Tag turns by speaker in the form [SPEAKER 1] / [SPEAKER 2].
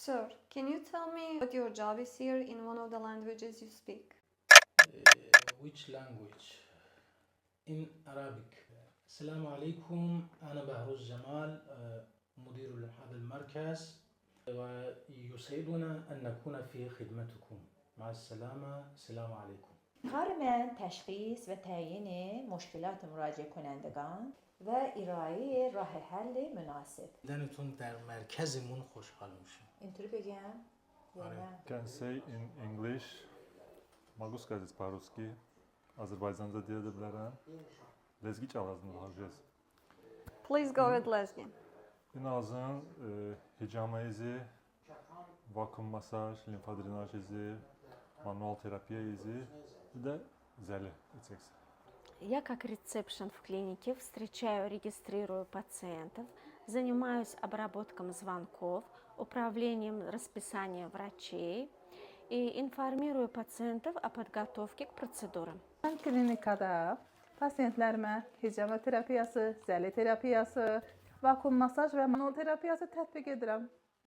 [SPEAKER 1] Sir, can you tell me what your job is here in one of the languages you speak?
[SPEAKER 2] Which language? In Arabic. السلام عليكم، أنا بهروز جمال، مدير هذا المركز، ويسعدنا أن نكون في خدمتكم. مع السلامة. السلام عليكم.
[SPEAKER 3] کار من تشخیص و تعیین مشکلات مراجع کنندگان و ارائه راه حل مناسب.
[SPEAKER 2] دیدنتون در مرکزمون خوشحال میشیم.
[SPEAKER 3] اینطوری بگم یا
[SPEAKER 2] آره.
[SPEAKER 3] نه؟
[SPEAKER 4] Can say in English. Могу сказать по-русски. Azərbaycanca deyə də bilərəm. Lezgi lazımdır hocaz.
[SPEAKER 1] Please go with Lesgin.
[SPEAKER 4] Lazım hicama izi, vakum masaj, limfa drenaj izi, manual terapия izi və zəli içəcəksən.
[SPEAKER 5] Я как ресепшн в клинике встречаю, регистрирую пациентов, занимаюсь обработкой звонков, управлением расписания врачей и информирую пациентов о подготовке к процедурам.
[SPEAKER 6] Mən klinikada pasientlərimə hicama terapiyası, zəli terapiyası, vakum masaj və manual terapiyası tətbiq edirəm.